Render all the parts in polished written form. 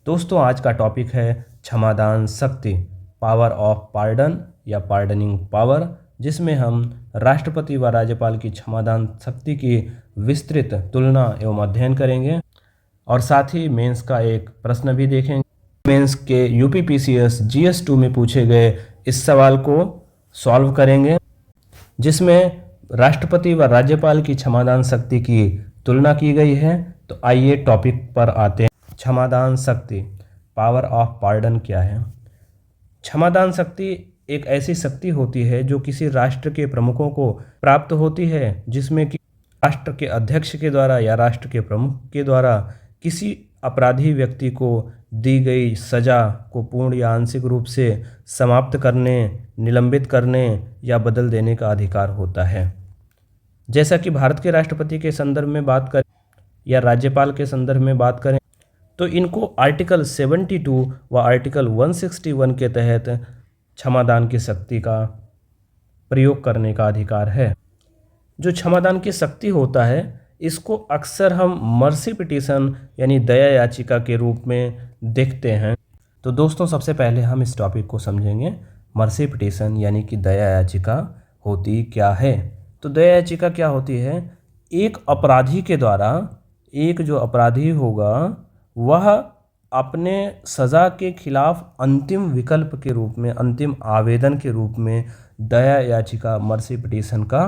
दोस्तों आज का टॉपिक है क्षमादान शक्ति, पावर ऑफ पार्डन या पार्डनिंग पावर, जिसमें हम राष्ट्रपति व राज्यपाल की क्षमादान शक्ति की विस्तृत तुलना एवं अध्ययन करेंगे और साथ ही मेंस का एक प्रश्न भी देखेंगे। मेंस के यूपीपीसीएस GS2 में पूछे गए इस सवाल को सॉल्व करेंगे, जिसमें राष्ट्रपति व राज्यपाल की क्षमादान शक्ति की तुलना की गई है। तो आइए टॉपिक पर आते हैं। क्षमादान शक्ति, पावर ऑफ पार्डन क्या है? क्षमादान शक्ति एक ऐसी शक्ति होती है जो किसी राष्ट्र के प्रमुखों को प्राप्त होती है, जिसमें कि राष्ट्र के अध्यक्ष के द्वारा या राष्ट्र के प्रमुख के द्वारा किसी अपराधी व्यक्ति को दी गई सजा को पूर्ण या आंशिक रूप से समाप्त करने, निलंबित करने या बदल देने का अधिकार होता है। जैसा कि भारत के राष्ट्रपति के संदर्भ में बात करें या राज्यपाल के संदर्भ में बात करें तो इनको आर्टिकल 72 व आर्टिकल 161 के तहत क्षमादान की शक्ति का प्रयोग करने का अधिकार है। जो क्षमादान की शक्ति होता है, इसको अक्सर हम मर्सी पिटीशन यानी दया याचिका के रूप में देखते हैं। तो दोस्तों सबसे पहले हम इस टॉपिक को समझेंगे। मर्सी पिटीशन यानी कि दया याचिका होती क्या है? तो दया याचिका क्या होती है? एक अपराधी के द्वारा, एक जो अपराधी होगा वह अपने सज़ा के खिलाफ अंतिम विकल्प के रूप में, अंतिम आवेदन के रूप में दया याचिका मर्सी पिटीशन का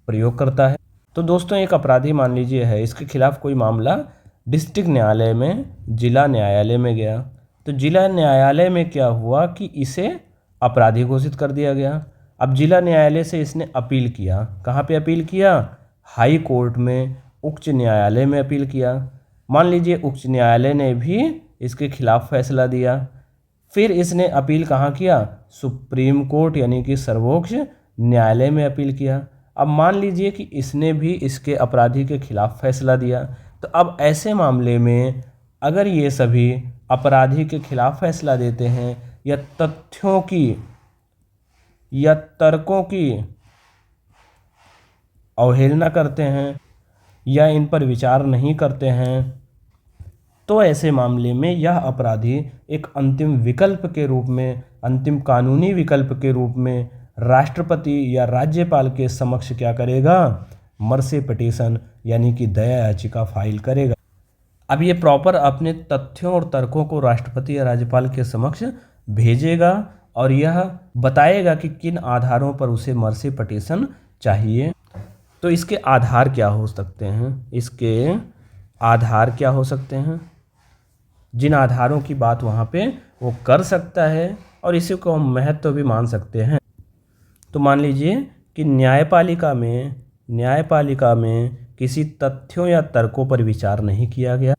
प्रयोग करता है। तो दोस्तों एक अपराधी मान लीजिए है, इसके खिलाफ कोई मामला डिस्ट्रिक्ट न्यायालय में, जिला न्यायालय में गया। तो जिला न्यायालय में क्या हुआ कि इसे अपराधी घोषित कर दिया गया। अब जिला न्यायालय से इसने अपील किया। कहाँ पे अपील किया? हाई कोर्ट में, उच्च न्यायालय में अपील किया। मान लीजिए उच्च न्यायालय ने भी इसके खिलाफ फैसला दिया। फिर इसने अपील कहाँ किया? सुप्रीम कोर्ट यानी कि सर्वोच्च न्यायालय में अपील किया। अब मान लीजिए कि इसने भी इसके अपराधी के खिलाफ फैसला दिया। तो अब ऐसे मामले में अगर ये सभी अपराधी के खिलाफ फैसला देते हैं या तथ्यों की या तर्कों की अवहेलना करते हैं या इन पर विचार नहीं करते हैं, तो ऐसे मामले में यह अपराधी एक अंतिम विकल्प के रूप में, अंतिम कानूनी विकल्प के रूप में राष्ट्रपति या राज्यपाल के समक्ष क्या करेगा? मर्सी पिटीशन यानी कि दया याचिका फाइल करेगा। अब ये प्रॉपर अपने तथ्यों और तर्कों को राष्ट्रपति या राज्यपाल के समक्ष भेजेगा और यह बताएगा कि किन आधारों पर उसे मर्सी पिटीशन चाहिए। तो इसके आधार क्या हो सकते हैं? इसके आधार क्या हो सकते हैं? जिन आधारों की बात वहाँ पे वो कर सकता है और इसी को हम महत्व भी मान सकते हैं। तो मान लीजिए कि न्यायपालिका में किसी तथ्यों या तर्कों पर विचार नहीं किया गया।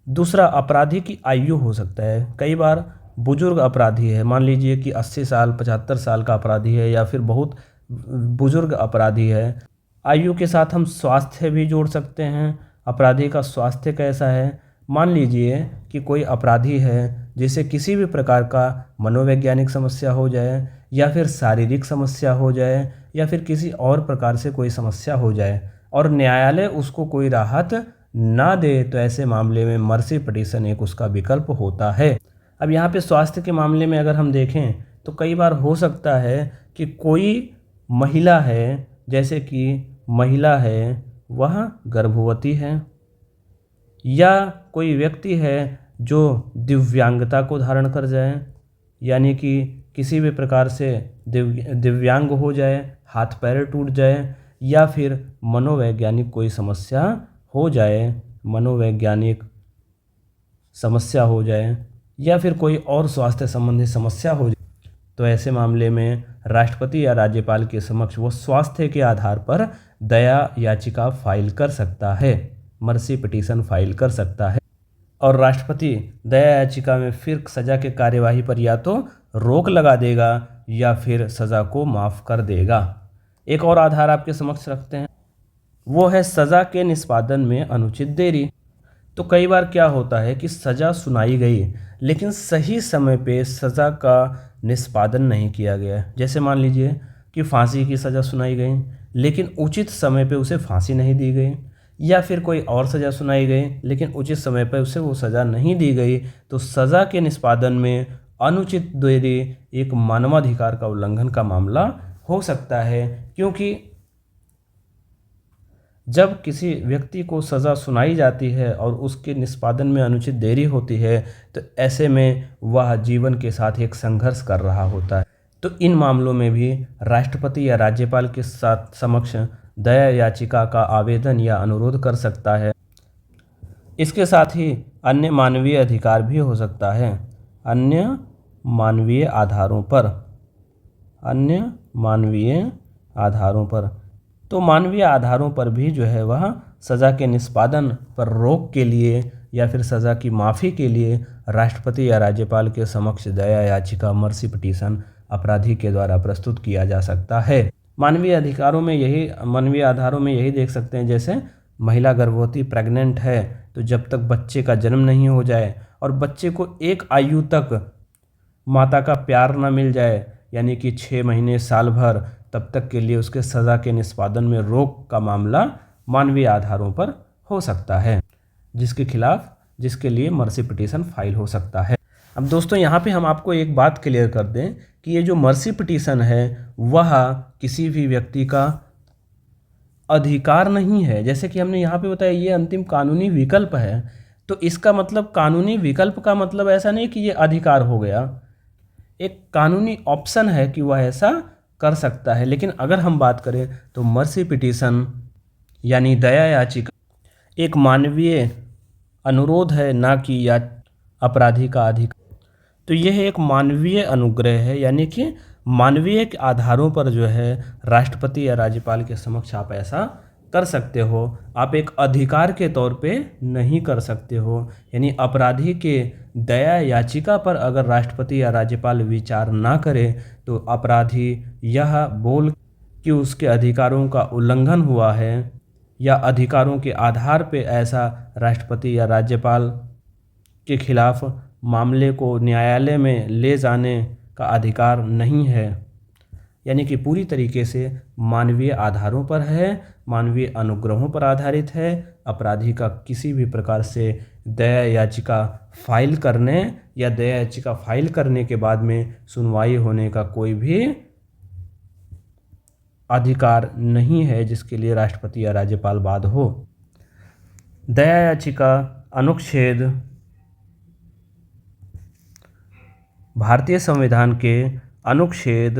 दूसरा, अपराधी की आयु हो सकता है। कई बार बुजुर्ग अपराधी है, मान लीजिए कि 80 साल 75 साल का अपराधी है या फिर बहुत बुजुर्ग अपराधी है। आयु के साथ हम स्वास्थ्य भी जोड़ सकते हैं। अपराधी का स्वास्थ्य कैसा है? मान लीजिए कि कोई अपराधी है जिसे किसी भी प्रकार का मनोवैज्ञानिक समस्या हो जाए या फिर शारीरिक समस्या हो जाए या फिर किसी और प्रकार से कोई समस्या हो जाए और न्यायालय उसको कोई राहत ना दे, तो ऐसे मामले में मर्सी पिटीशन एक उसका विकल्प होता है। अब यहाँ पे स्वास्थ्य के मामले में अगर हम देखें तो कई बार हो सकता है कि कोई महिला है, जैसे कि महिला है वह गर्भवती है, या कोई व्यक्ति है जो दिव्यांगता को धारण कर जाए, यानी कि किसी भी प्रकार से दिव्यांग हो जाए, हाथ पैर टूट जाए, या फिर मनोवैज्ञानिक कोई समस्या हो जाए, मनोवैज्ञानिक समस्या हो जाए, या फिर कोई और स्वास्थ्य संबंधी समस्या हो जाए। तो ऐसे मामले में राष्ट्रपति या राज्यपाल के समक्ष वो स्वास्थ्य के आधार पर दया याचिका फाइल कर सकता है, मर्सी पिटीशन फाइल कर सकता है। और राष्ट्रपति दया याचिका में फिर सज़ा के कार्यवाही पर या तो रोक लगा देगा या फिर सज़ा को माफ़ कर देगा। एक और आधार आपके समक्ष रखते हैं, वो है सज़ा के निष्पादन में अनुचित देरी। तो कई बार क्या होता है कि सज़ा सुनाई गई लेकिन सही समय पे सज़ा का निष्पादन नहीं किया गया। जैसे मान लीजिए कि फांसी की सज़ा सुनाई गई लेकिन उचित समय पे उसे फांसी नहीं दी गई, या फिर कोई और सज़ा सुनाई गई लेकिन उचित समय पर उसे वो सज़ा नहीं दी गई, तो सज़ा के निष्पादन में अनुचित देरी एक मानवाधिकार का उल्लंघन का मामला हो सकता है। क्योंकि जब किसी व्यक्ति को सज़ा सुनाई जाती है और उसके निष्पादन में अनुचित देरी होती है, तो ऐसे में वह जीवन के साथ एक संघर्ष कर रहा होता है। तो इन मामलों में भी राष्ट्रपति या राज्यपाल के साथ समक्ष दया याचिका का आवेदन या अनुरोध कर सकता है। इसके साथ ही अन्य मानवीय अधिकार भी हो सकता है। अन्य मानवीय आधारों पर, अन्य मानवीय आधारों पर, तो मानवीय आधारों पर भी जो है वह सज़ा के निष्पादन पर रोक के लिए या फिर सज़ा की माफ़ी के लिए राष्ट्रपति या राज्यपाल के समक्ष दया याचिका मर्सी पिटीशन अपराधी के द्वारा प्रस्तुत किया जा सकता है। मानवीय आधारों में यही देख सकते हैं, जैसे महिला गर्भवती प्रेग्नेंट है तो जब तक बच्चे का जन्म नहीं हो जाए और बच्चे को एक आयु तक माता का प्यार न मिल जाए, यानी कि 6 महीने साल भर, तब तक के लिए उसके सज़ा के निष्पादन में रोक का मामला मानवीय आधारों पर हो सकता है, जिसके लिए मर्सी पिटीशन फाइल हो सकता है। अब दोस्तों यहाँ पे हम आपको एक बात क्लियर कर दें कि ये जो मर्सी पिटीशन है वह किसी भी व्यक्ति का अधिकार नहीं है। जैसे कि हमने यहाँ पे बताया ये अंतिम कानूनी विकल्प है, तो इसका मतलब कानूनी विकल्प का मतलब ऐसा नहीं कि ये अधिकार हो गया, एक कानूनी ऑप्शन है कि वह ऐसा कर सकता है। लेकिन अगर हम बात करें तो मर्सी पिटीशन यानी दया याचिका एक मानवीय अनुरोध है, ना कि या अपराधी का अधिकार। तो यह एक मानवीय अनुग्रह है, यानी कि मानवीय आधारों पर जो है राष्ट्रपति या राज्यपाल के समक्ष आप ऐसा कर सकते हो, आप एक अधिकार के तौर पे नहीं कर सकते हो। यानी अपराधी के दया याचिका पर अगर राष्ट्रपति या राज्यपाल विचार ना करे तो अपराधी यह बोल कि उसके अधिकारों का उल्लंघन हुआ है या अधिकारों के आधार पे ऐसा राष्ट्रपति या राज्यपाल के खिलाफ मामले को न्यायालय में ले जाने का अधिकार नहीं है, यानी कि पूरी तरीके से मानवीय आधारों पर है, मानवीय अनुग्रहों पर आधारित है। अपराधी का किसी भी प्रकार से दया याचिका फाइल करने या दया याचिका फाइल करने के बाद में सुनवाई होने का कोई भी अधिकार नहीं है जिसके लिए राष्ट्रपति या राज्यपाल बाध हो। दया याचिका अनुच्छेद भारतीय संविधान के अनुच्छेद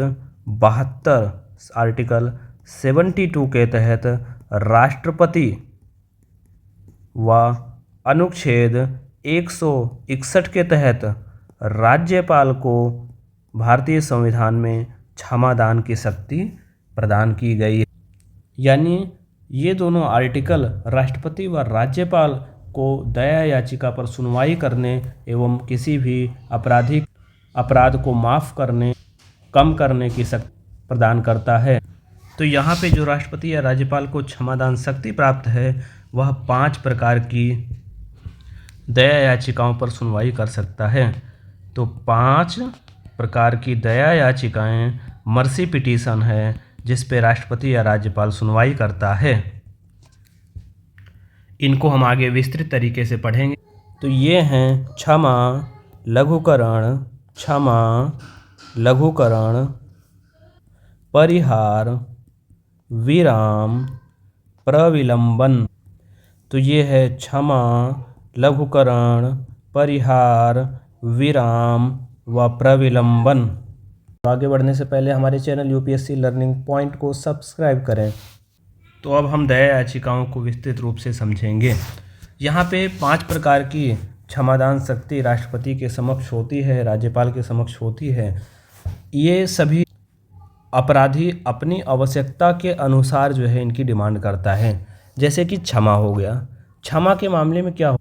72 आर्टिकल 72 के तहत राष्ट्रपति व अनुच्छेद 161 के तहत राज्यपाल को भारतीय संविधान में क्षमादान की शक्ति प्रदान की गई है। यानी ये दोनों आर्टिकल राष्ट्रपति व राज्यपाल को दया याचिका पर सुनवाई करने एवं किसी भी अपराध को माफ़ करने, कम करने की शक्ति प्रदान करता है। तो यहाँ पे जो राष्ट्रपति या राज्यपाल को क्षमादान शक्ति प्राप्त है वह 5 प्रकार की दया याचिकाओं पर सुनवाई कर सकता है। तो 5 प्रकार की दया याचिकाएं मर्सी पिटीशन है जिस पे राष्ट्रपति या राज्यपाल सुनवाई करता है। इनको हम आगे विस्तृत तरीके से पढ़ेंगे। तो ये हैं क्षमा, लघुकरण, क्षमा, लघुकरण, परिहार, विराम, प्रविलंबन। तो ये है क्षमा, लघुकरण, परिहार, विराम व प्रविलंबन। आगे बढ़ने से पहले हमारे चैनल यूपीएससी लर्निंग पॉइंट को सब्सक्राइब करें। तो अब हम दया याचिकाओं को विस्तृत रूप से समझेंगे। यहाँ पे 5 प्रकार की क्षमादान शक्ति राष्ट्रपति के समक्ष होती है, राज्यपाल के समक्ष होती है। ये सभी अपराधी अपनी आवश्यकता के अनुसार जो है इनकी डिमांड करता है। जैसे कि क्षमा हो गया। क्षमा के मामले में क्या हो,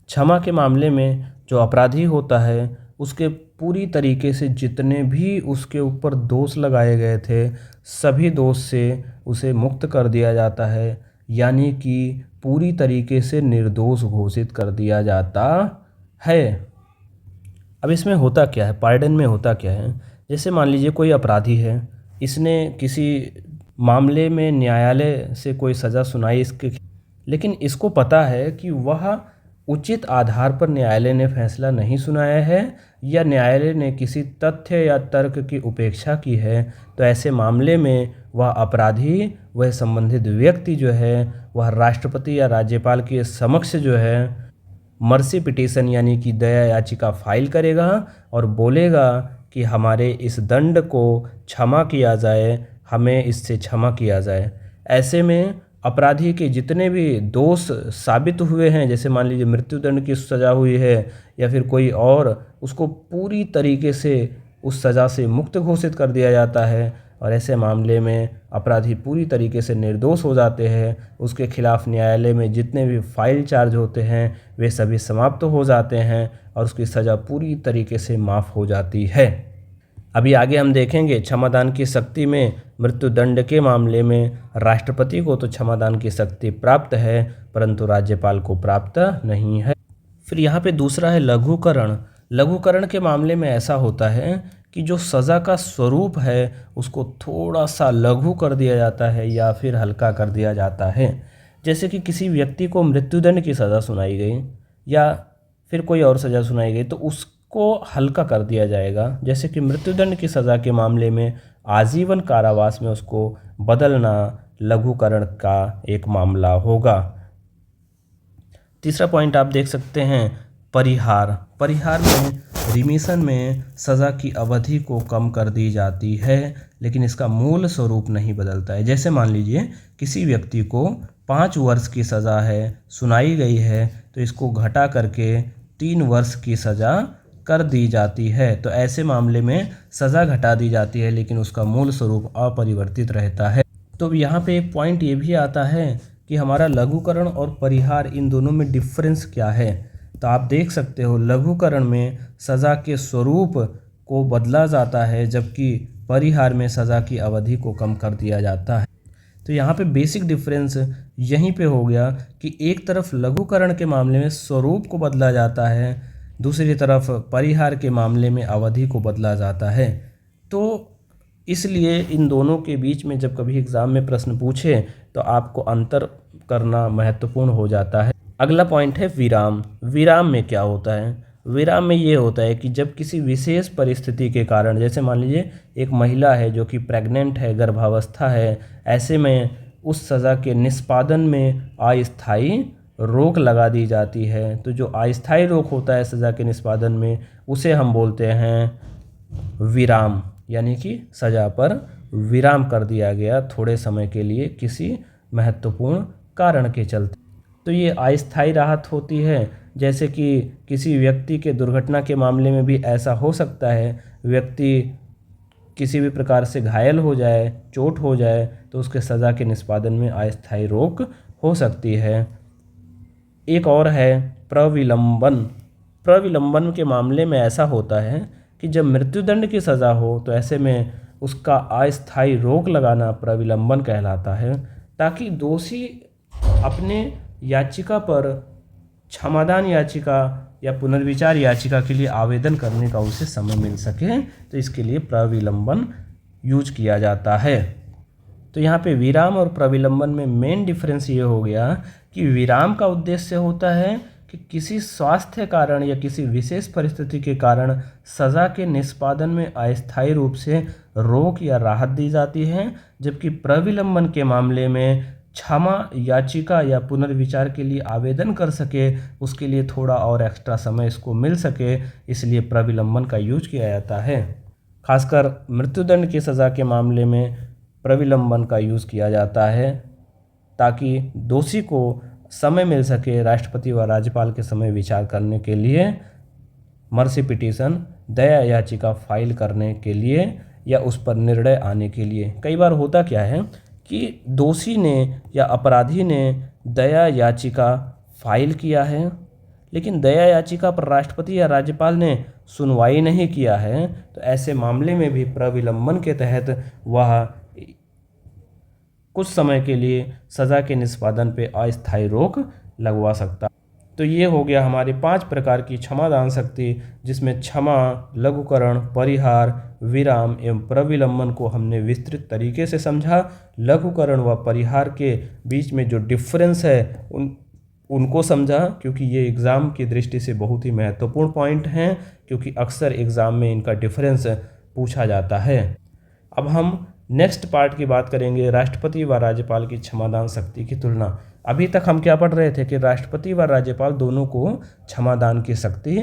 क्षमा के मामले में जो अपराधी होता है उसके पूरी तरीके से जितने भी उसके ऊपर दोष लगाए गए थे सभी दोष से उसे मुक्त कर दिया जाता है, यानी कि पूरी तरीके से निर्दोष घोषित कर दिया जाता है। अब इसमें होता क्या है, पार्डन में होता क्या है, जैसे मान लीजिए कोई अपराधी है, इसने किसी मामले में न्यायालय से कोई सज़ा सुनाई इसके, लेकिन इसको पता है कि वह उचित आधार पर न्यायालय ने फैसला नहीं सुनाया है या न्यायालय ने किसी तथ्य या तर्क की उपेक्षा की है, तो ऐसे मामले में वह अपराधी, वह संबंधित व्यक्ति जो है वह राष्ट्रपति या राज्यपाल के समक्ष जो है मर्सी पिटीशन यानी कि दया याचिका फाइल करेगा और बोलेगा कि हमारे इस दंड को क्षमा किया जाए, हमें इससे क्षमा किया जाए। ऐसे में अपराधी के जितने भी दोष साबित हुए हैं, जैसे मान लीजिए मृत्युदंड की सज़ा हुई है या फिर कोई और, उसको पूरी तरीके से उस सज़ा से मुक्त घोषित कर दिया जाता है और ऐसे मामले में अपराधी पूरी तरीके से निर्दोष हो जाते हैं। उसके खिलाफ न्यायालय में जितने भी फाइल चार्ज होते हैं वे सभी समाप्त हो जाते हैं और उसकी सज़ा पूरी तरीके से माफ़ हो जाती है। अभी आगे हम देखेंगे क्षमादान की शक्ति में मृत्युदंड के मामले में राष्ट्रपति को तो क्षमादान की शक्ति प्राप्त है परंतु राज्यपाल को प्राप्त नहीं है। फिर यहाँ पे दूसरा है लघुकरण। लघुकरण के मामले में ऐसा होता है कि जो सज़ा का स्वरूप है उसको थोड़ा सा लघु कर दिया जाता है या फिर हल्का कर दिया जाता है। जैसे कि किसी व्यक्ति को मृत्युदंड की सज़ा सुनाई गई या फिर कोई और सज़ा सुनाई गई तो उसको हल्का कर दिया जाएगा। जैसे कि मृत्युदंड की सज़ा के मामले में आजीवन कारावास में उसको बदलना लघुकरण का एक मामला होगा। तीसरा पॉइंट आप देख सकते हैं परिहार। परिहार में रिमिशन में सज़ा की अवधि को कम कर दी जाती है लेकिन इसका मूल स्वरूप नहीं बदलता है। जैसे मान लीजिए किसी व्यक्ति को 5 वर्ष की सज़ा है सुनाई गई है तो इसको घटा करके 3 वर्ष की सज़ा कर दी जाती है, तो ऐसे मामले में सज़ा घटा दी जाती है लेकिन उसका मूल स्वरूप अपरिवर्तित रहता है। तो यहाँ पे एक पॉइंट ये भी आता है कि हमारा लघुकरण और परिहार इन दोनों में डिफरेंस क्या है। तो आप देख सकते हो लघुकरण में सज़ा के स्वरूप को बदला जाता है जबकि परिहार में सज़ा की अवधि को कम कर दिया जाता है। तो यहाँ पे बेसिक डिफरेंस यहीं पे हो गया कि एक तरफ लघुकरण के मामले में स्वरूप को बदला जाता है, दूसरी तरफ परिहार के मामले में अवधि को बदला जाता है। तो इसलिए इन दोनों के बीच में जब कभी एग्ज़ाम में प्रश्न पूछे तो आपको अंतर करना महत्वपूर्ण हो जाता है। अगला पॉइंट है विराम। विराम में क्या होता है? विराम में ये होता है कि जब किसी विशेष परिस्थिति के कारण, जैसे मान लीजिए एक महिला है जो कि प्रेग्नेंट है, गर्भावस्था है, ऐसे में उस सज़ा के निष्पादन में अस्थायी रोक लगा दी जाती है। तो जो अस्थायी रोक होता है सज़ा के निष्पादन में उसे हम बोलते हैं विराम, यानी कि सज़ा पर विराम कर दिया गया थोड़े समय के लिए किसी महत्वपूर्ण कारण के चलते। तो ये अस्थायी राहत होती है। जैसे कि किसी व्यक्ति के दुर्घटना के मामले में भी ऐसा हो सकता है, व्यक्ति किसी भी प्रकार से घायल हो जाए, चोट हो जाए तो उसके सज़ा के निष्पादन में अस्थायी रोक हो सकती है। एक और है प्रविलंबन। प्रविलंबन के मामले में ऐसा होता है कि जब मृत्युदंड की सज़ा हो तो ऐसे में उसका अस्थायी रोक लगाना प्रविलंबन कहलाता है, ताकि दोषी अपने याचिका पर क्षमादान याचिका या पुनर्विचार याचिका के लिए आवेदन करने का उसे समय मिल सके, तो इसके लिए प्रविलंबन यूज किया जाता है। तो यहाँ पे विराम और प्रविलंबन में मेन डिफरेंस ये हो गया कि विराम का उद्देश्य होता है कि किसी स्वास्थ्य कारण या किसी विशेष परिस्थिति के कारण सज़ा के निष्पादन में अस्थायी रूप से रोक या राहत दी जाती है, जबकि प्रविलंबन के मामले में क्षमा याचिका या पुनर्विचार के लिए आवेदन कर सके उसके लिए थोड़ा और एक्स्ट्रा समय इसको मिल सके, इसलिए प्रविलंबन का यूज किया जाता है। खासकर मृत्युदंड की सज़ा के मामले में प्रविलंबन का यूज़ किया जाता है ताकि दोषी को समय मिल सके राष्ट्रपति व राज्यपाल के समय विचार करने के लिए, मर्सी पिटीशन दया याचिका फाइल करने के लिए या उस पर निर्णय आने के लिए। कई बार होता क्या है कि दोषी ने या अपराधी ने दया याचिका फाइल किया है लेकिन दया याचिका पर राष्ट्रपति या राज्यपाल ने सुनवाई नहीं किया है, तो ऐसे मामले में भी प्रविलंबन के तहत वह कुछ समय के लिए सज़ा के निष्पादन पे अस्थायी रोक लगवा सकता। तो ये हो गया हमारे 5 प्रकार की क्षमादान शक्ति, जिसमें क्षमा, लघुकरण, परिहार, विराम एवं प्रविलंबन को हमने विस्तृत तरीके से समझा। लघुकरण व परिहार के बीच में जो डिफरेंस है उनको समझा, क्योंकि ये एग्ज़ाम की दृष्टि से बहुत ही महत्वपूर्ण पॉइंट हैं, क्योंकि अक्सर एग्ज़ाम में इनका डिफरेंस पूछा जाता है। अब हम नेक्स्ट पार्ट की बात करेंगे, राष्ट्रपति व राज्यपाल की क्षमादान शक्ति की तुलना। अभी तक हम क्या पढ़ रहे थे कि राष्ट्रपति व राज्यपाल दोनों को क्षमादान की शक्ति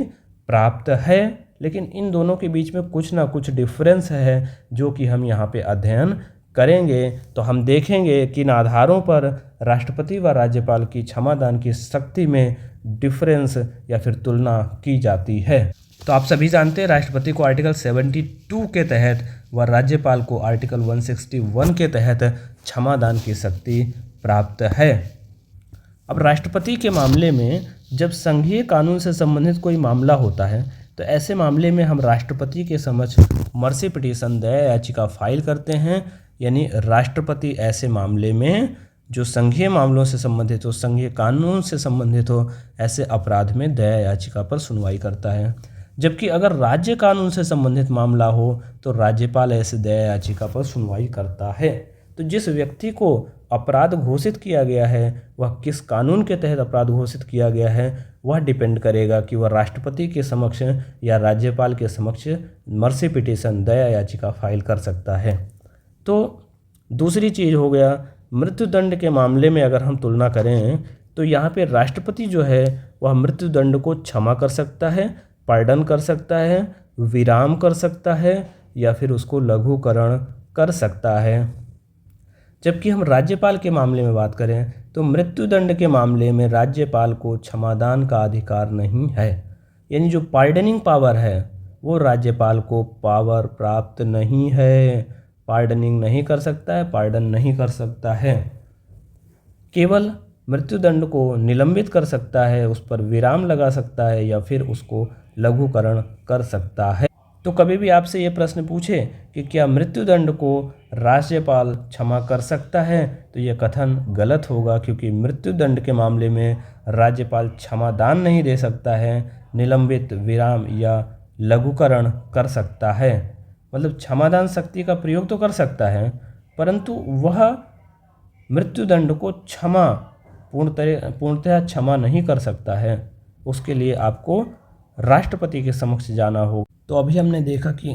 प्राप्त है, लेकिन इन दोनों के बीच में कुछ ना कुछ डिफरेंस है जो कि हम यहाँ पे अध्ययन करेंगे। तो हम देखेंगे किन आधारों पर राष्ट्रपति व राज्यपाल की क्षमादान की शक्ति में डिफरेंस या फिर तुलना की जाती है। तो आप सभी जानते हैं राष्ट्रपति को आर्टिकल 72 के तहत व राज्यपाल को आर्टिकल 161 के तहत क्षमादान की शक्ति प्राप्त है। अब राष्ट्रपति के मामले में जब संघीय कानून से संबंधित कोई मामला होता है तो ऐसे मामले में हम राष्ट्रपति के समक्ष मर्सी पिटीशन दया याचिका फाइल करते हैं। यानी राष्ट्रपति ऐसे मामले में जो संघीय मामलों से संबंधित हो, संघीय कानून से संबंधित हो, ऐसे अपराध में दया याचिका पर सुनवाई करता है। जबकि अगर राज्य कानून से संबंधित मामला हो तो राज्यपाल ऐसे दया याचिका पर सुनवाई करता है। तो जिस व्यक्ति को अपराध घोषित किया गया है वह किस कानून के तहत अपराध घोषित किया गया है वह डिपेंड करेगा कि वह राष्ट्रपति के समक्ष या राज्यपाल के समक्ष मर्सी पिटीशन दया याचिका फाइल कर सकता है। तो दूसरी चीज़ हो गया, मृत्युदंड के मामले में अगर हम तुलना करें तो यहाँ पे राष्ट्रपति जो है वह मृत्युदंड को क्षमा कर सकता है, पार्डन कर सकता है, विराम कर सकता है या फिर उसको लघुकरण कर सकता है। जबकि हम राज्यपाल के मामले में बात करें तो मृत्युदंड के मामले में राज्यपाल को क्षमादान का अधिकार नहीं है। यानी जो पार्डनिंग पावर है वो राज्यपाल को पावर प्राप्त नहीं है, पार्डनिंग नहीं कर सकता है, पार्डन नहीं कर सकता है। केवल मृत्युदंड को निलंबित कर सकता है, उस पर विराम लगा सकता है या फिर उसको लघुकरण कर सकता है। तो कभी भी आपसे ये प्रश्न पूछे कि क्या मृत्युदंड को राज्यपाल क्षमा कर सकता है तो ये कथन गलत होगा, क्योंकि मृत्युदंड के मामले में राज्यपाल क्षमादान नहीं दे सकता है, निलंबित, विराम या लघुकरण कर सकता है। मतलब क्षमादान शक्ति का प्रयोग तो कर सकता है परंतु वह मृत्युदंड को पूर्णतः क्षमा नहीं कर सकता है। उसके लिए आपको राष्ट्रपति के समक्ष जाना होगा। तो अभी हमने देखा कि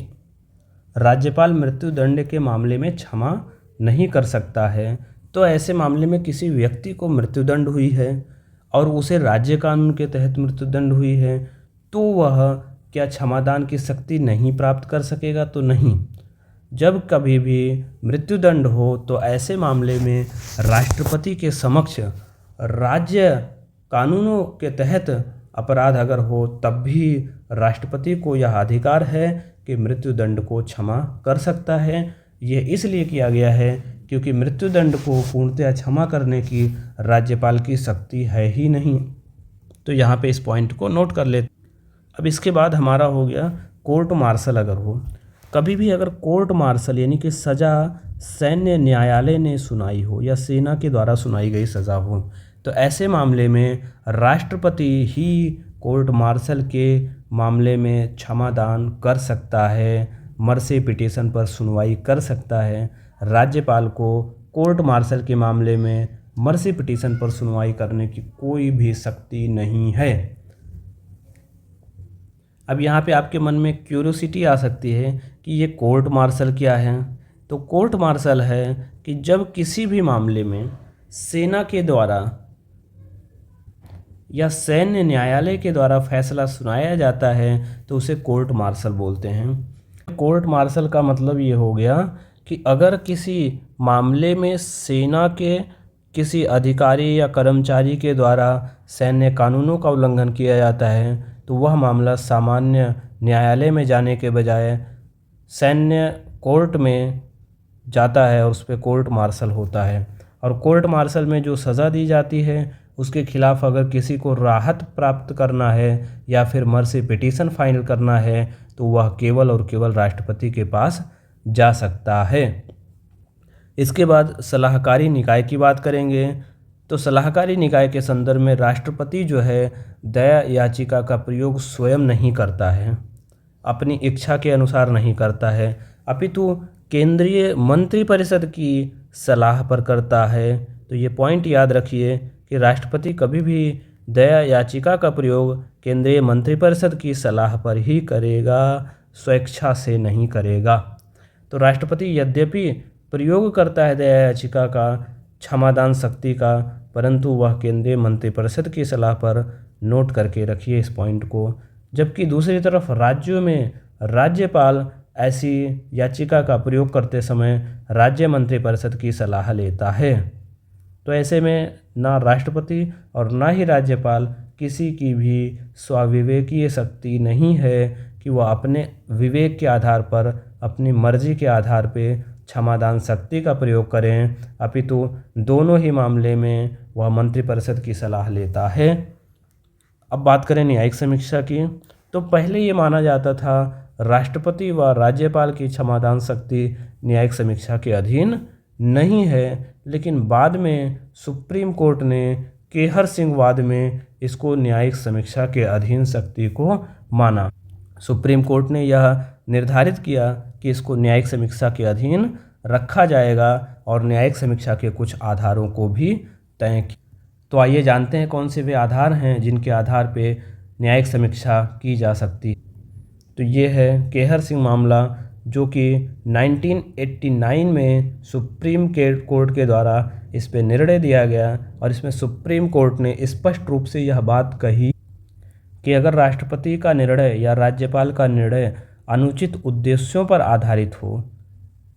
राज्यपाल मृत्युदंड के मामले में क्षमा नहीं कर सकता है। तो ऐसे मामले में किसी व्यक्ति को मृत्युदंड हुई है और उसे राज्य कानून के तहत मृत्युदंड हुई है तो वह क्या क्षमादान की शक्ति नहीं प्राप्त कर सकेगा? तो नहीं। जब कभी भी मृत्युदंड हो तो ऐसे मामले में राष्ट्रपति के समक्ष राज्य कानूनों के तहत अपराध अगर हो तब भी राष्ट्रपति को यह अधिकार है कि मृत्युदंड को क्षमा कर सकता है। यह इसलिए किया गया है क्योंकि मृत्युदंड को पूर्णतः क्षमा करने की राज्यपाल की शक्ति है ही नहीं। तो यहाँ पे इस पॉइंट को नोट कर लेते। अब इसके बाद हमारा हो गया कोर्ट मार्शल। अगर हो कभी भी अगर कोर्ट मार्शल यानी कि सज़ा सैन्य न्यायालय ने सुनाई हो या सेना के द्वारा सुनाई गई सज़ा हो तो ऐसे मामले में राष्ट्रपति ही कोर्ट मार्शल के मामले में क्षमादान कर सकता है, मर्सी पिटीशन पर सुनवाई कर सकता है। राज्यपाल को कोर्ट मार्शल के मामले में मर्सी पिटीशन पर सुनवाई करने की कोई भी शक्ति नहीं है। अब यहाँ पे आपके मन में क्यूरियोसिटी आ सकती है कि ये कोर्ट मार्शल क्या है। तो कोर्ट मार्शल है कि जब किसी भी मामले में सेना के द्वारा या सैन्य न्यायालय के द्वारा फैसला सुनाया जाता है तो उसे कोर्ट मार्शल बोलते हैं। कोर्ट मार्शल का मतलब ये हो गया कि अगर किसी मामले में सेना के किसी अधिकारी या कर्मचारी के द्वारा सैन्य कानूनों का उल्लंघन किया जाता है तो वह मामला सामान्य न्यायालय में जाने के बजाय सैन्य कोर्ट में जाता है और उस पर कोर्ट मार्शल होता है। और कोर्ट मार्शल में जो सज़ा दी जाती है उसके खिलाफ़ अगर किसी को राहत प्राप्त करना है या फिर मर्सी पिटीशन फाइल करना है तो वह केवल और केवल राष्ट्रपति के पास जा सकता है। इसके बाद सलाहकारी निकाय की बात करेंगे तो सलाहकारी निकाय के संदर्भ में राष्ट्रपति जो है दया याचिका का प्रयोग स्वयं नहीं करता है, अपनी इच्छा के अनुसार नहीं करता है, अपितु केंद्रीय मंत्रिपरिषद की सलाह पर करता है। तो ये पॉइंट याद रखिए कि राष्ट्रपति कभी भी दया याचिका का प्रयोग केंद्रीय मंत्रिपरिषद की सलाह पर ही करेगा, स्वेच्छा से नहीं करेगा। तो राष्ट्रपति यद्यपि प्रयोग करता है दया याचिका का, क्षमादान शक्ति का, परंतु वह केंद्रीय मंत्रिपरिषद की सलाह पर, नोट करके रखिए इस पॉइंट को। जबकि दूसरी तरफ राज्यों में राज्यपाल ऐसी याचिका का प्रयोग करते समय राज्य मंत्रिपरिषद की सलाह लेता है। तो ऐसे में ना राष्ट्रपति और ना ही राज्यपाल किसी की भी स्वाविवेकीय शक्ति नहीं है कि वह अपने विवेक के आधार पर, अपनी मर्जी के आधार पे क्षमादान शक्ति का प्रयोग करें, अपितु दोनों ही मामले में वह मंत्रिपरिषद की सलाह लेता है। अब बात करें न्यायिक समीक्षा की, तो पहले ये माना जाता था राष्ट्रपति व राज्यपाल की क्षमादान शक्ति न्यायिक समीक्षा के अधीन नहीं है, लेकिन बाद में सुप्रीम कोर्ट ने केहर सिंह वाद में इसको न्यायिक समीक्षा के अधीन शक्ति को माना। सुप्रीम कोर्ट ने यह निर्धारित किया कि इसको न्यायिक समीक्षा के अधीन रखा जाएगा और न्यायिक समीक्षा के कुछ आधारों को भी तय किया। तो आइए जानते हैं कौन से वे आधार हैं जिनके आधार पे न्यायिक समीक्षा की जा सकती। तो ये है केहर सिंह मामला, जो कि 1989 में सुप्रीम कोर्ट के द्वारा इस पे निर्णय दिया गया और इसमें सुप्रीम कोर्ट ने स्पष्ट रूप से यह बात कही कि अगर राष्ट्रपति का निर्णय या राज्यपाल का निर्णय अनुचित उद्देश्यों पर आधारित हो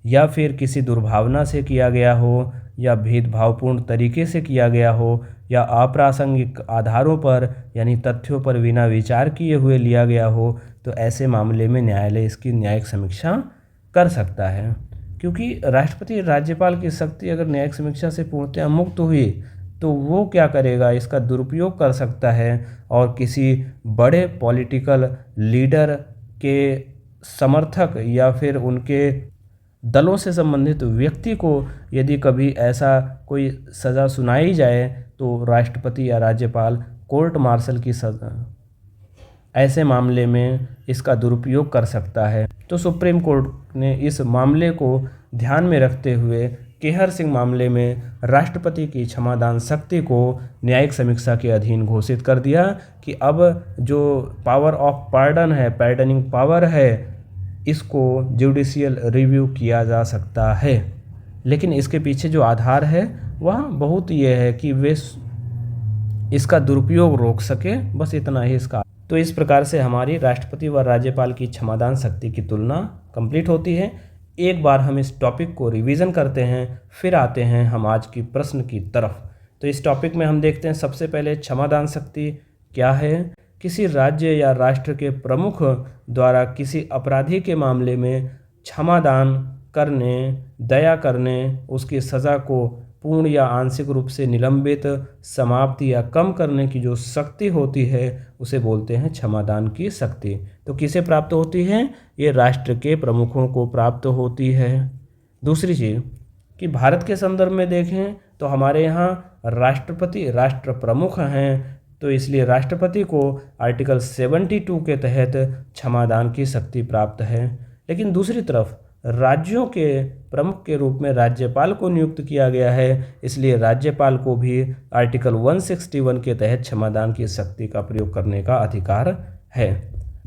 या फिर किसी दुर्भावना से किया गया हो या भेदभावपूर्ण तरीके से किया गया हो या अप्रासंगिक आधारों पर यानी तथ्यों पर बिना विचार किए हुए लिया गया हो, तो ऐसे मामले में न्यायालय इसकी न्यायिक समीक्षा कर सकता है। क्योंकि राष्ट्रपति राज्यपाल की शक्ति अगर न्यायिक समीक्षा से पूर्णतः मुक्त हुई तो वो क्या करेगा, इसका दुरुपयोग कर सकता है और किसी बड़े पॉलिटिकल लीडर के समर्थक या फिर उनके दलों से संबंधित व्यक्ति को यदि कभी ऐसा कोई सज़ा सुनाई जाए तो राष्ट्रपति या राज्यपाल कोर्ट मार्शल की सज़ा ऐसे मामले में इसका दुरुपयोग कर सकता है। तो सुप्रीम कोर्ट ने इस मामले को ध्यान में रखते हुए केहर सिंह मामले में राष्ट्रपति की क्षमादान शक्ति को न्यायिक समीक्षा के अधीन घोषित कर दिया कि अब जो पावर ऑफ पार्डन है, पार्डनिंग पावर है, इसको जुडिशियल रिव्यू किया जा सकता है। लेकिन इसके पीछे जो आधार है वह बहुत ये है कि वे इसका दुरुपयोग रोक सके, बस इतना ही इसका। तो इस प्रकार से हमारी राष्ट्रपति व राज्यपाल की क्षमादान शक्ति की तुलना कंप्लीट होती है। एक बार हम इस टॉपिक को रिवीजन करते हैं, फिर आते हैं हम आज की प्रश्न की तरफ। तो इस टॉपिक में हम देखते हैं सबसे पहले क्षमादान शक्ति क्या है। किसी राज्य या राष्ट्र के प्रमुख द्वारा किसी अपराधी के मामले में क्षमादान करने, दया करने, उसकी सज़ा को पूर्ण या आंशिक रूप से निलंबित, समाप्ति या कम करने की जो शक्ति होती है उसे बोलते हैं क्षमादान की शक्ति। तो किसे प्राप्त होती है? ये राष्ट्र के प्रमुखों को प्राप्त होती है। दूसरी चीज़ कि भारत के संदर्भ में देखें तो हमारे यहाँ राष्ट्रपति राष्ट्र प्रमुख हैं, तो इसलिए राष्ट्रपति को आर्टिकल 72 के तहत क्षमादान की शक्ति प्राप्त है। लेकिन दूसरी तरफ राज्यों के प्रमुख के रूप में राज्यपाल को नियुक्त किया गया है, इसलिए राज्यपाल को भी आर्टिकल 161 के तहत क्षमादान की शक्ति का प्रयोग करने का अधिकार है।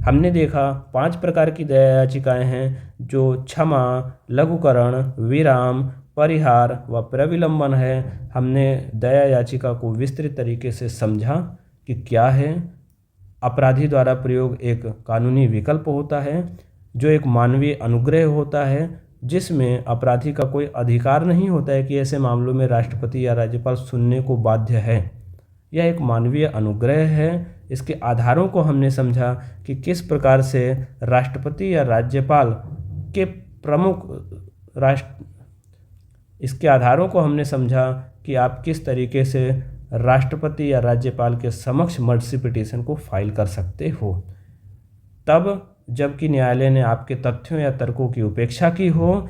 हमने देखा 5 प्रकार की दया याचिकाएँ हैं, जो क्षमा, लघुकरण, विराम, परिहार व प्रविलंबन है। हमने दया याचिका को विस्तृत तरीके से समझा कि क्या है। अपराधी द्वारा प्रयोग एक कानूनी विकल्प होता है जो एक मानवीय अनुग्रह होता है, जिसमें अपराधी का कोई अधिकार नहीं होता है कि ऐसे मामलों में राष्ट्रपति या राज्यपाल सुनने को बाध्य है। यह एक मानवीय अनुग्रह है। इसके आधारों को हमने समझा कि किस प्रकार से राष्ट्रपति या राज्यपाल के इसके आधारों को हमने समझा कि आप किस तरीके से राष्ट्रपति या राज्यपाल के समक्ष मर्सी पिटीशन को फाइल कर सकते हो, तब जबकि न्यायालय ने आपके तथ्यों या तर्कों की उपेक्षा की हो,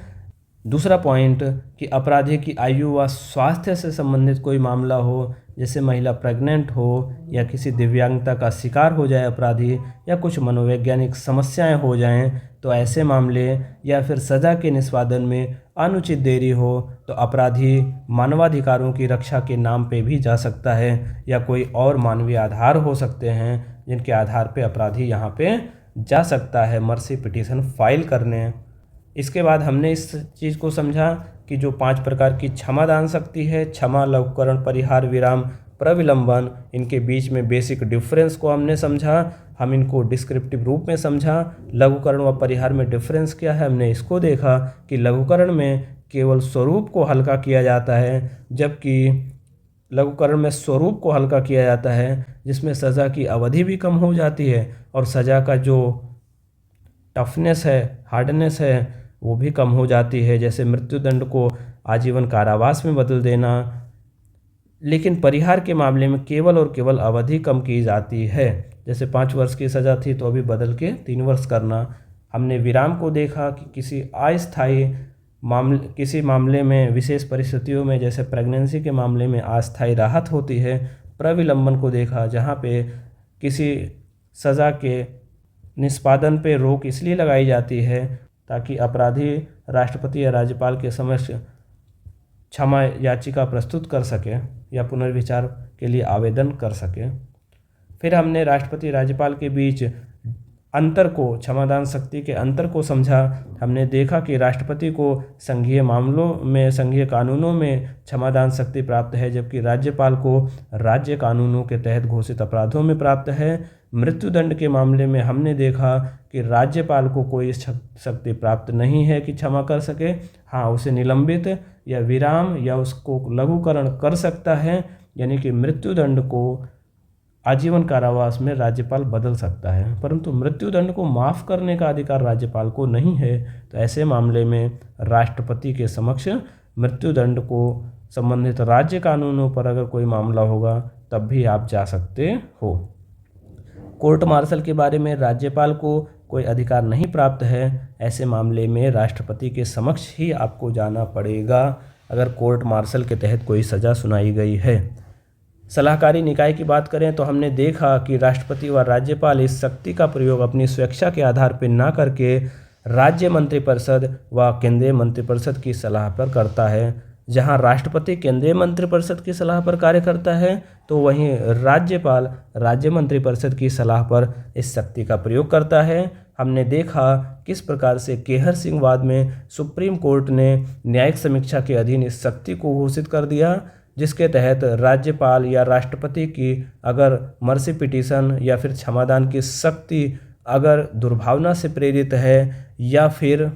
दूसरा पॉइंट कि अपराधी की आयु व स्वास्थ्य से संबंधित कोई मामला हो, जैसे महिला प्रेग्नेंट हो या किसी दिव्यांगता का शिकार हो जाए अपराधी, या कुछ मनोवैज्ञानिक समस्याएं हो जाएं, तो ऐसे मामले, या फिर सज़ा के निष्पादन में अनुचित देरी हो, तो अपराधी मानवाधिकारों की रक्षा के नाम पे भी जा सकता है, या कोई और मानवीय आधार हो सकते हैं जिनके आधार पे अपराधी यहाँ पे जा सकता है मर्सी पिटीशन फाइल करने। इसके बाद हमने इस चीज़ को समझा कि जो 5 प्रकार की क्षमादान शक्ति है, क्षमा, लघुकरण, परिहार, विराम, प्रविलंबन, इनके बीच में बेसिक डिफरेंस को हमने समझा। हम इनको डिस्क्रिप्टिव रूप में समझा। लघुकरण व परिहार में डिफरेंस क्या है, हमने इसको देखा कि लघुकरण में केवल स्वरूप को हल्का किया जाता है, जबकि लघुकरण में स्वरूप को हल्का किया जाता है, जिसमें सज़ा की अवधि भी कम हो जाती है और सज़ा का जो टफनेस है, हार्डनेस है, वो भी कम हो जाती है, जैसे मृत्युदंड को आजीवन कारावास में बदल देना। लेकिन परिहार के मामले में केवल और केवल अवधि कम की जाती है, जैसे 5 वर्ष की सज़ा थी तो अभी बदल के 3 वर्ष करना। हमने विराम को देखा कि किसी मामले में, विशेष परिस्थितियों में, जैसे प्रेगनेंसी के मामले में अस्थायी राहत होती है। प्रविलंबन को देखा जहाँ पे किसी सज़ा के निष्पादन पे रोक इसलिए लगाई जाती है ताकि अपराधी राष्ट्रपति या राज्यपाल के समक्ष क्षमा याचिका प्रस्तुत कर सके या पुनर्विचार के लिए आवेदन कर सके। फिर हमने राष्ट्रपति राज्यपाल के बीच अंतर को, क्षमादान शक्ति के अंतर को समझा। हमने देखा कि राष्ट्रपति को संघीय मामलों में, संघीय कानूनों में क्षमादान शक्ति प्राप्त है, जबकि राज्यपाल को राज्य कानूनों के तहत घोषित अपराधों में प्राप्त है। मृत्युदंड के मामले में हमने देखा कि राज्यपाल को कोई शक्ति प्राप्त नहीं है कि क्षमा कर सके। हाँ, उसे निलंबित या विराम या उसको लघुकरण कर सकता है, यानी कि मृत्युदंड को आजीवन कारावास में राज्यपाल बदल सकता है, परंतु मृत्युदंड को माफ़ करने का अधिकार राज्यपाल को नहीं है। तो ऐसे मामले में राष्ट्रपति के समक्ष मृत्युदंड को संबंधित राज्य कानूनों पर अगर कोई मामला होगा तब भी आप जा सकते हो। कोर्ट मार्शल के बारे में राज्यपाल को कोई अधिकार नहीं प्राप्त है, ऐसे मामले में राष्ट्रपति के समक्ष ही आपको जाना पड़ेगा अगर कोर्ट मार्शल के तहत कोई सज़ा सुनाई गई है। सलाहकारी निकाय की बात करें तो हमने देखा कि राष्ट्रपति व राज्यपाल इस शक्ति का प्रयोग अपनी स्वेच्छा के आधार पर न करके राज्य मंत्रिपरिषद व केंद्रीय मंत्रिपरिषद की सलाह पर करता है। जहां राष्ट्रपति केंद्रीय मंत्रिपरिषद की सलाह पर कार्य करता है, तो वहीं राज्यपाल राज्य मंत्रिपरिषद की सलाह पर इस शक्ति का प्रयोग करता है। हमने देखा किस प्रकार से केहर सिंह वाद में सुप्रीम कोर्ट ने न्यायिक समीक्षा के अधीन इस शक्ति को घोषित कर दिया, जिसके तहत राज्यपाल या राष्ट्रपति की अगर मर्सी पिटीशन या फिर क्षमादान की शक्ति अगर दुर्भावना से प्रेरित है या फिर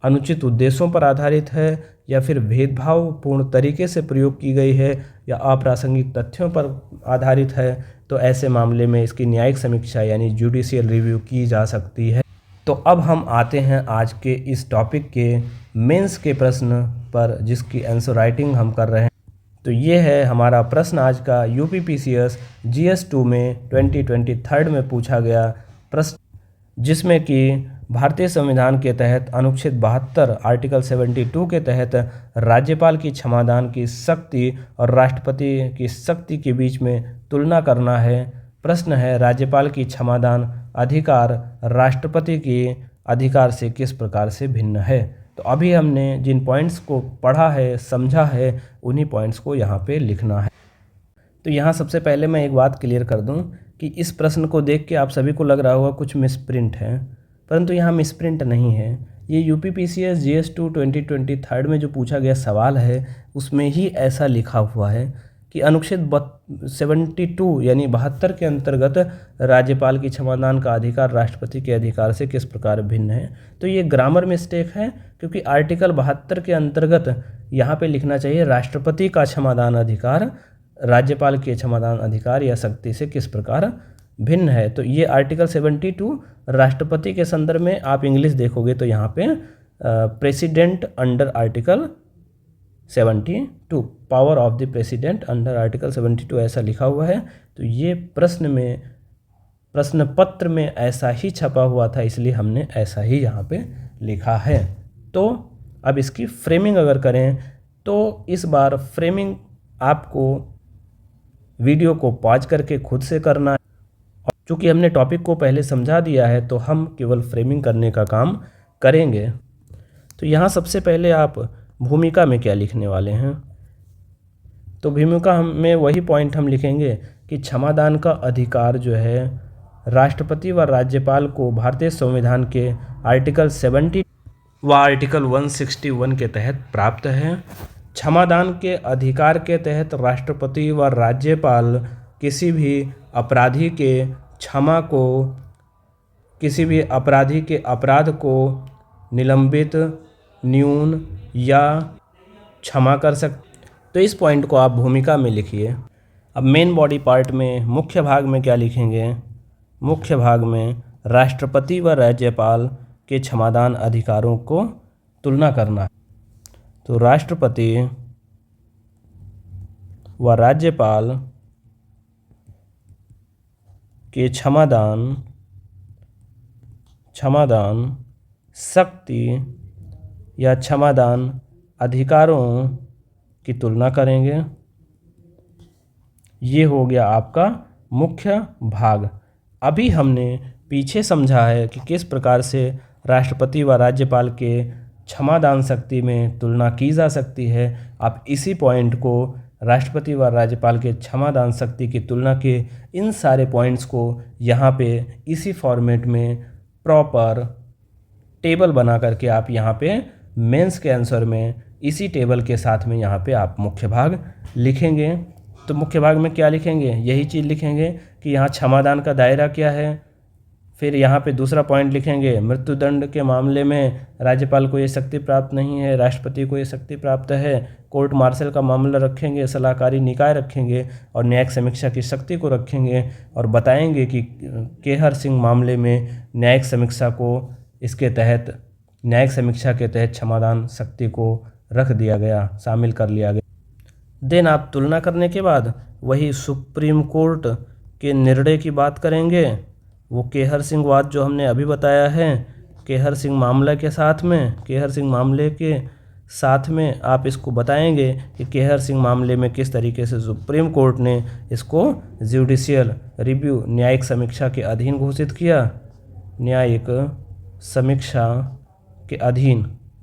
अनुचित उद्देश्यों पर आधारित है या फिर भेदभावपूर्ण तरीके से प्रयोग की गई है या अप्रासंगिक तथ्यों पर आधारित है, तो ऐसे मामले में इसकी न्यायिक समीक्षा यानी जुडिशियल रिव्यू की जा सकती है। तो अब हम आते हैं आज के इस टॉपिक के मेंस के प्रश्न पर, जिसकी आंसर राइटिंग हम कर रहे हैं। तो ये है हमारा प्रश्न आज का, यूपीपीसीएस GS2 में 2023 में पूछा गया प्रश्न, जिसमें कि भारतीय संविधान के तहत अनुच्छेद 72 आर्टिकल 72 के तहत राज्यपाल की क्षमादान की शक्ति और राष्ट्रपति की शक्ति के बीच में तुलना करना है। प्रश्न है, राज्यपाल की क्षमादान अधिकार राष्ट्रपति के अधिकार से किस प्रकार से भिन्न है। तो अभी हमने जिन पॉइंट्स को पढ़ा है, समझा है, उन्हीं पॉइंट्स को यहाँ पे लिखना है। तो यहाँ सबसे पहले मैं एक बात क्लियर कर दूँ कि इस प्रश्न को देख के आप सभी को लग रहा होगा कुछ मिसप्रिंट है, परंतु यहाँ मिसप्रिंट नहीं है। ये यूपीपीसीएस GS2 2023 में जो पूछा गया सवाल है उसमें ही ऐसा लिखा हुआ है कि अनुच्छेद 72 यानी 72 के अंतर्गत राज्यपाल की क्षमादान का अधिकार राष्ट्रपति के अधिकार से किस प्रकार भिन्न है। तो ये ग्रामर मिस्टेक है, क्योंकि आर्टिकल 72 के अंतर्गत यहाँ पे लिखना चाहिए राष्ट्रपति का क्षमादान अधिकार राज्यपाल के क्षमादान अधिकार या शक्ति से किस प्रकार भिन्न है। तो ये आर्टिकल 72 राष्ट्रपति के संदर्भ में आप इंग्लिश देखोगे तो यहाँ पे president under article 72, power of the president under article 72 ऐसा लिखा हुआ है। तो ये प्रश्न पत्र में ऐसा ही छपा हुआ था, इसलिए हमने ऐसा ही यहाँ पे लिखा है। तो अब इसकी फ्रेमिंग अगर करें तो इस बार फ्रेमिंग आपको वीडियो को पॉज करके खुद से करना है। चूँकि हमने टॉपिक को पहले समझा दिया है तो हम केवल फ्रेमिंग करने का काम करेंगे। तो यहाँ सबसे पहले आप भूमिका में क्या लिखने वाले हैं, तो भूमिका में वही पॉइंट हम लिखेंगे कि क्षमादान का अधिकार जो है राष्ट्रपति व राज्यपाल को भारतीय संविधान के आर्टिकल 70 व आर्टिकल 161 के तहत प्राप्त है। क्षमादान के अधिकार के तहत राष्ट्रपति व राज्यपाल किसी भी अपराधी के अपराध को निलंबित, न्यून या क्षमा कर सकते। तो इस पॉइंट को आप भूमिका में लिखिए। अब मेन बॉडी पार्ट में मुख्य भाग में क्या लिखेंगे, मुख्य भाग में राष्ट्रपति व राज्यपाल के क्षमादान अधिकारों को तुलना करना है। तो राष्ट्रपति व राज्यपाल के क्षमादान शक्ति या क्षमादान अधिकारों की तुलना करेंगे। ये हो गया आपका मुख्य भाग। अभी हमने पीछे समझा है कि किस प्रकार से राष्ट्रपति व राज्यपाल के क्षमादान शक्ति में तुलना की जा सकती है। आप इसी पॉइंट को राष्ट्रपति व राज्यपाल के क्षमादान शक्ति की तुलना के इन सारे पॉइंट्स को यहाँ पे इसी फॉर्मेट में प्रॉपर टेबल बना करके आप यहाँ पे मेंस के आंसर में इसी टेबल के साथ में यहाँ पे आप मुख्य भाग लिखेंगे। तो मुख्य भाग में क्या लिखेंगे, यही चीज़ लिखेंगे कि यहाँ क्षमादान का दायरा क्या है। फिर यहाँ पे दूसरा पॉइंट लिखेंगे, मृत्युदंड के मामले में राज्यपाल को ये शक्ति प्राप्त नहीं है, राष्ट्रपति को ये शक्ति प्राप्त है। कोर्ट मार्शल का मामला रखेंगे, सलाहकारी निकाय रखेंगे और न्यायिक समीक्षा की शक्ति को रखेंगे और बताएंगे कि केहर सिंह मामले में न्यायिक समीक्षा के तहत क्षमादान शक्ति को रख दिया गया, शामिल कर लिया गया। देन आप तुलना करने के बाद वही सुप्रीम कोर्ट के निर्णय की बात करेंगे। वो केहर सिंह वाद जो हमने अभी बताया है, केहर सिंह मामले के साथ में आप इसको बताएंगे कि केहर सिंह मामले में किस तरीके से सुप्रीम कोर्ट ने इसको जुडिशियल रिव्यू न्यायिक समीक्षा के अधीन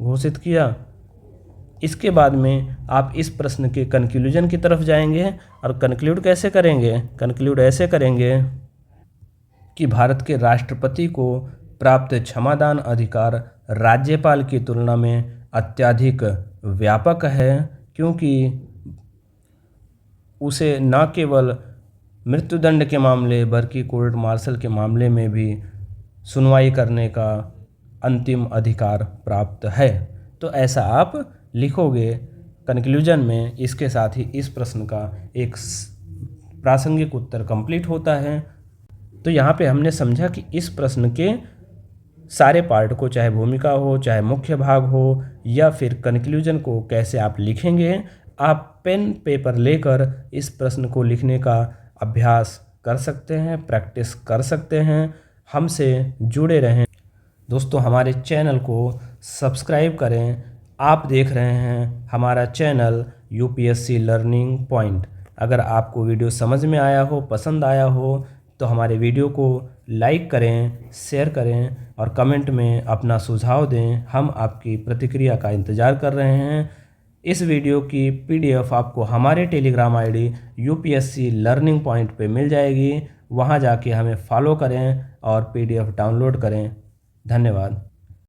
घोषित किया। इसके बाद में आप इस प्रश्न के कंक्लूजन की तरफ जाएंगे और कंक्लूड कैसे करेंगे, कंक्लूड ऐसे करेंगे कि भारत के राष्ट्रपति को प्राप्त क्षमादान अधिकार राज्यपाल की तुलना में अत्यधिक व्यापक है, क्योंकि उसे न केवल मृत्युदंड के मामले बल्कि कोर्ट मार्शल के मामले में भी सुनवाई करने का अंतिम अधिकार प्राप्त है। तो ऐसा आप लिखोगे कंक्लूजन में। इसके साथ ही इस प्रश्न का एक प्रासंगिक उत्तर कंप्लीट होता है। तो यहाँ पे हमने समझा कि इस प्रश्न के सारे पार्ट को, चाहे भूमिका हो, चाहे मुख्य भाग हो या फिर कंक्लूजन को, कैसे आप लिखेंगे। आप पेन पेपर लेकर इस प्रश्न को लिखने का अभ्यास कर सकते हैं, प्रैक्टिस कर सकते हैं। हमसे जुड़े रहें दोस्तों, हमारे चैनल को सब्सक्राइब करें। आप देख रहे हैं हमारा चैनल यूपीएससी लर्निंग पॉइंट। अगर आपको वीडियो समझ में आया हो, पसंद आया हो, तो हमारे वीडियो को लाइक करें, शेयर करें और कमेंट में अपना सुझाव दें। हम आपकी प्रतिक्रिया का इंतज़ार कर रहे हैं। इस वीडियो की पीडीएफ आपको हमारे Telegram ID UPSC learning point पे मिल जाएगी। वहां जाके हमें फॉलो करें और पीडीएफ डाउनलोड करें। धन्यवाद।